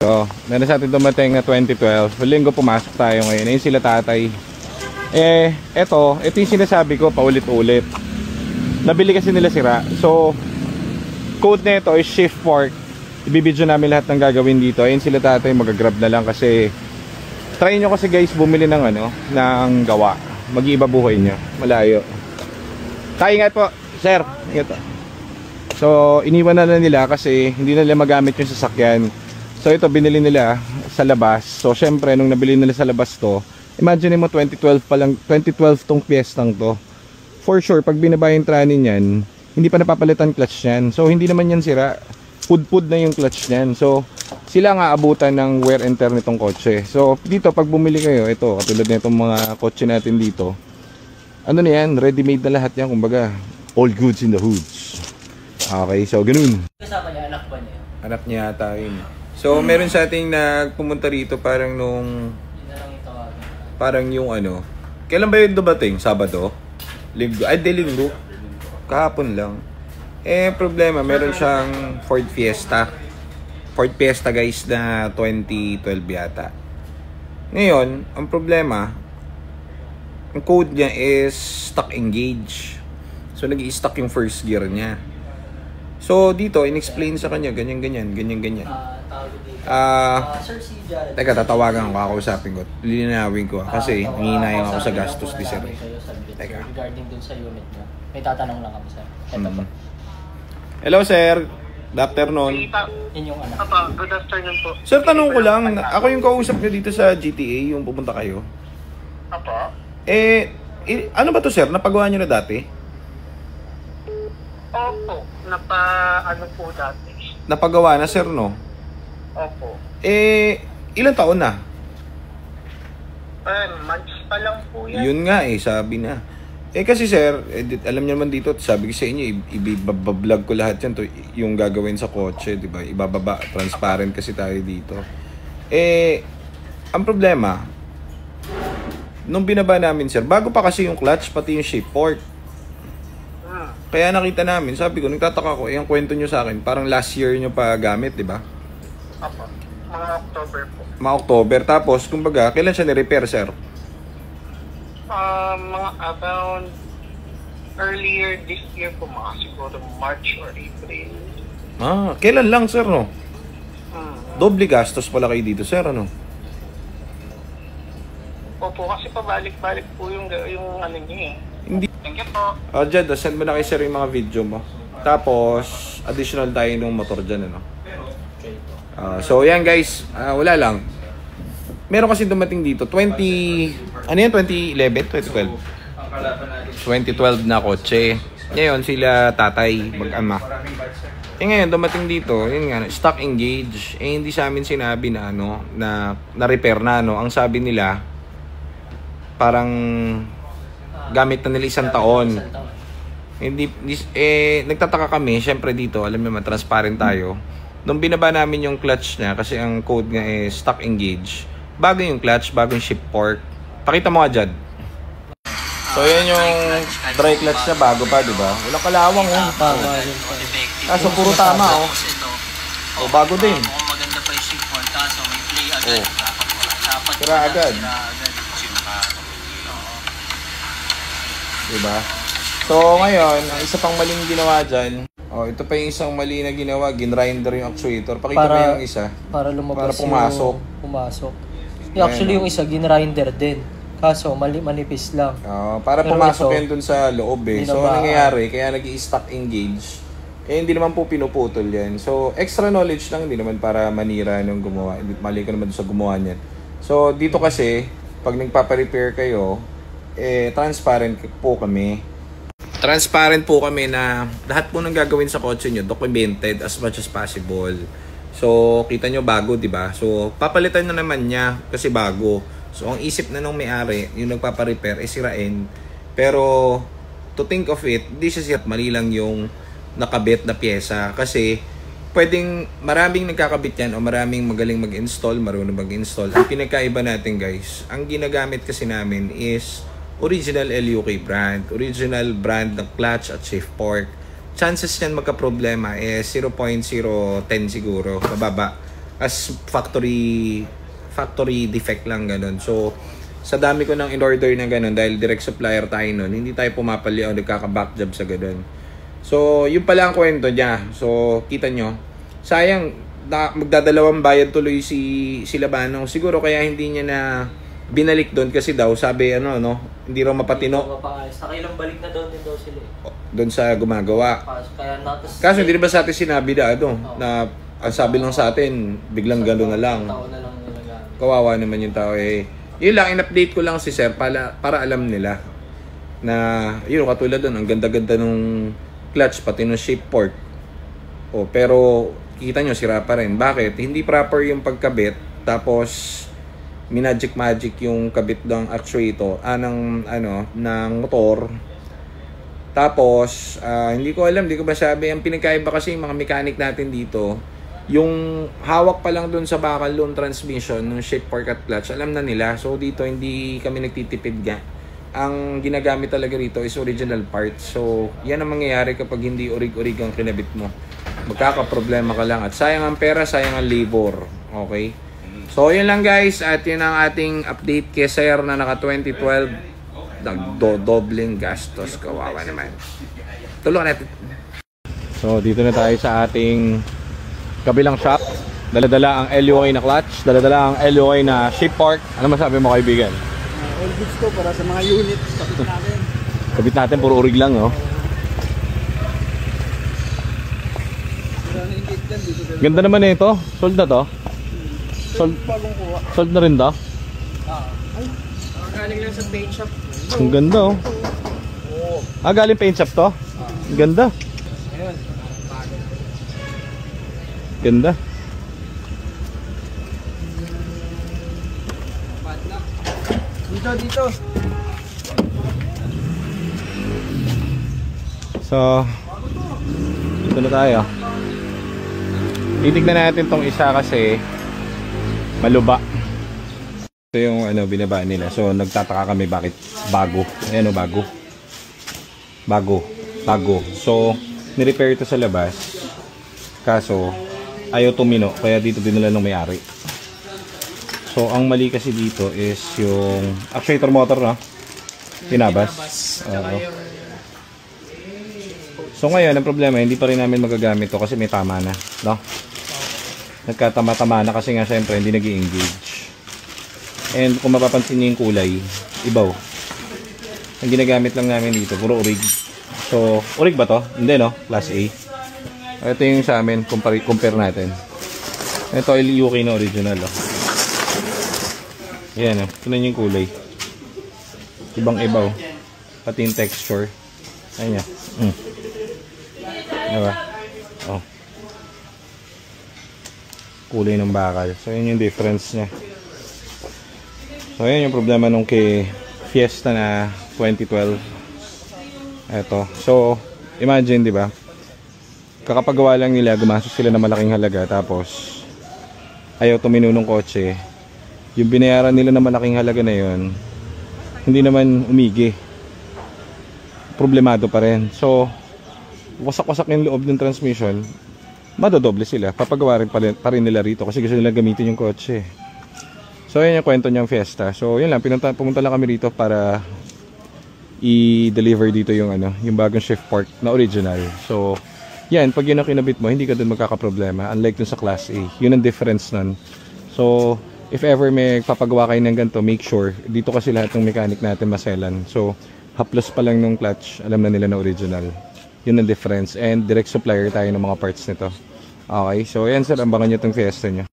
So, meron sa atin dumating na 2012. Linggo pumasok tayo ngayon. Ayun sila tatay. Ito yung sinasabi ko paulit-ulit. Nabili kasi nila sira. So, code na ito is shift fork. Ibibidyo namin lahat ng gagawin dito. Ayun sila tatay, mag-grab na lang kasi try nyo kasi guys bumili ng ng gawa. Mag-iiba buhay nyo. Malayo. Ingat po, sir. Ingat po. So, iniwan na nila kasi hindi na nila magamit yung sasakyan. So, ito binili nila sa labas. So, syempre, nung nabili nila sa labas to, imagine mo 2012 pa lang, 2012 tong piyestang to. For sure, pag binaba yung trani niyan, hindi pa napapalitan clutch niyan. So, hindi naman yan sira. Pud-pud na yung clutch niyan. So, sila nga abutan ng wear and tear nitong kotse. So, dito, pag bumili kayo, ito, katulad na itong mga kotse natin dito, ano na yan, ready-made na lahat yan, kumbaga, all goods in the hoods. Okay, so, ganun. Kasama niya, anak ba niya? Anak niya ata yun. So, meron sa ating nagpumunta rito parang nung... Parang yung kailan ba yun dumating? Sabado? Linggo? Ay, di linggo. Kahapon lang. Problema, meron siyang Ford Fiesta. Ford Fiesta guys na 2012 yata. Ngayon, ang problema, ang code niya is stuck engage. So, nag-i-stuck yung first gear niya. So, dito, in-explain sa kanya, ganyan-ganyan. Sir, si Jared. Teka, tatawagan ko, kakausapin ko. Lilinawin ko kasi nanginayang ako sa gastos ni sir. Teka. Regarding dun sa unit niya. May tatanong lang kami sir. Ito po. Hello sir. Good afternoon. Yun yung anak. Good afternoon po. Sir, tanong ko lang, ako yung kausap niyo dito sa GTA, yung pupunta kayo. Apa? Ano ba to sir? Napagawa niyo na dati? Opo. Ano po dati? Napagawa na sir, no? Opo. Ilang taon na? Months pa lang po yan. Yun nga sabi na. Kasi sir, alam niyo naman dito, sabi ko sa inyo, i-vlog ko lahat yan to, yung gagawin sa kotse, di ba? Ibababa, transparent kasi tayo dito. Ang problema, nung binaba namin sir, bago pa kasi yung clutch, pati yung shift fork. Kaya nakita namin, sabi ko, nagtataka ko, ang kwento nyo sa akin, parang last year nyo pa gamit, di ba? Apa. Mga October po. Mga October. Tapos, kumbaga, kailan siya ni-repair, sir? Mga around earlier this year po, mga siguro March or April. Kailan lang, sir, no? Doble gastos pala kayo dito, sir, ano? Opo, kasi pabalik-balik po yung niya Hindi. Thank you po. Jed, send mo na kay sir yung mga video mo. Tapos, additional tayo ng motor dyan, ano? So, yan guys. Wala lang. Meron kasi dumating dito. 2011? 2012? 2012 na kotse. Ngayon, sila tatay, mag-ama. Ngayon, dumating dito, yun nga, stock engage. Hindi sa amin sinabi na na repair na, Ang sabi nila, parang gamit na nila 1 taon. Nagtataka kami, syempre dito, alam niyo, transparent tayo. Nung binaba namin yung clutch niya, kasi ang code nga is stock engage, bago yung clutch, bago yung shift fork. Pakita mo nga dyan. So, yan yung dry clutch niya, bago pa, di ba? Walang kalawang, Kaso puro tama, bago din. Maganda pa yung shift fork, kaso may play agad. Tira agad. Diba? So, ngayon, ang isa pang maling ginawa dyan, ito pa yung isang mali na ginawa, ginrinder yung actuator. Pakita mo yung isa. Para lumabas para pumasok. Pumasok. Actually, yung isa, ginrinder din. Kaso, manipis lang. Para pero pumasok ito, yan dun sa loob So, nangyayari, kaya nag-i-stock engage. Hindi naman po pinuputol yan. So, extra knowledge lang, hindi naman para manira nung gumawa. Mali ko naman sa gumawa niyan. So, dito kasi, pag nagpapa-repair kayo, transparent po kami. Transparent po kami na lahat po ng gagawin sa kotse nyo, documented as much as possible. So, kita nyo bago, di ba? So, papalitan na naman niya kasi bago. So, ang isip na nung may-ari, yung nagpapa-repair, sirain. Pero, to think of it, di siya siya, mali lang yung nakabit na pyesa. Kasi, pwedeng maraming nagkakabit yan o maraming magaling mag-install, marunong mag-install. Ang pinagkaiba natin guys, ang ginagamit kasi namin is original LUK brand, original brand ng clutch at shift fork. Chances yan magka-problema is 0.010 siguro, mababa. as factory defect lang ganun. So sa dami ko nang in-order na ganun dahil direct supplier tayo nun, hindi tayo pumapali o nagkaka-back job sa ganun. So yun pala ang kwento niya. So kita nyo, sayang magdadalawang bayad tuloy si Labanong. Siguro kaya hindi niya na binalik doon kasi daw sabi hindi raw mapatino. Sa kailang balik na doon din daw sila. Doon sa gumagawa. Kaso hindi ba sa atin sinabi na ang sabi lang sa atin, biglang gano'n na lang. Kawawa naman yung tao eh. Yun lang, in-update ko lang si sir para alam nila na yun katulad doon, ang ganda-ganda nung clutch pati nung shape port. Pero kita nyo sira pa rin. Bakit? Hindi proper yung pagkabit tapos magic yung kabit ng actuator ng motor. Tapos hindi ko alam, hindi ko masabi ang pinagkaiba kasi yung mga mechanic natin dito, yung hawak pa lang dun sa bakal yung transmission ng shape fork at clutch, alam na nila. So dito hindi kami nagtitipid nga. Ang ginagamit talaga rito is original parts. So yan ang mangyayari kapag hindi orig-orig ang kinabit mo. Magkakaproblema ka lang at sayang ang pera, sayang ang labor. Okay? So yun lang guys, at yun ang ating update kay sir na naka 2012 nagdodobling gastos, kawawa naman. Tulungan natin. So dito na tayo sa ating kabilang shop. Daladala ang LUI na clutch, daladala ang LUI na shape fork. Ano masabi mo kaibigan? All goods to para sa mga unit kapit natin. Kapit natin, puro urig lang Ganda naman ito, sold na to. Sold na rin to? Galing lang sa paint shop. Ang ganda galing paint shop to? Ang ganda. Ganda. Dito. So dito na tayo. Titignan natin tong isa kasi maluba. Ito yung binaba nila. So nagtataka kami bakit bago. Ayan bago. So ni-repair ito sa labas. Kaso ayaw tumino kaya dito dinala ng may-ari. So ang mali kasi dito is yung actuator motor tinabas. So ngayon ang problema hindi pa rin namin magagamit to kasi may tama na, nagkatama-tama na kasi nga syempre hindi nag-i-engage. And kung mapapansin niyo yung kulay, ibaw. Ang ginagamit lang namin dito, puro orig. So, orig ba to? Hindi Class A. Ito yung sa amin, compare natin. Ito ay UK na original Ayan tingnan yung kulay. Ibang-ibaw. Pati yung texture. Ayan diba? Kulay ng bakal. So yun yung difference niya. So yun yung problema nung kay Fiesta na 2012. Eto. So imagine, di ba? Kakapagawa lang nila, gumastos sila ng malaking halaga tapos ayaw tumino ng kotse. Yung binayaran nila ng malaking halaga na yun, hindi naman umigi. Problemado pa rin. So wasak-wasak yung loob ng transmission, madodoble sila. Papagawa rin pa rin nila rito kasi gusto nila gamitin yung kotse. So yun yung kwento niyang Fiesta. So yun lang, pumunta lang kami rito para i-deliver dito yung yung bagong shift fork na original. So yan, pag yun ang kinabit mo, hindi ka dun magkakaproblema, unlike dun sa Class A. Yun ang difference nun. So if ever may papagawa kayo ng ganito, make sure dito kasi lahat ng mechanic natin maselan. So haplos pa lang nung clutch, alam na nila na original. Yun ang difference, and direct supplier tayo ng mga parts nito. Okay, so yan sir, ambangan nyo itong Fiesta nyo.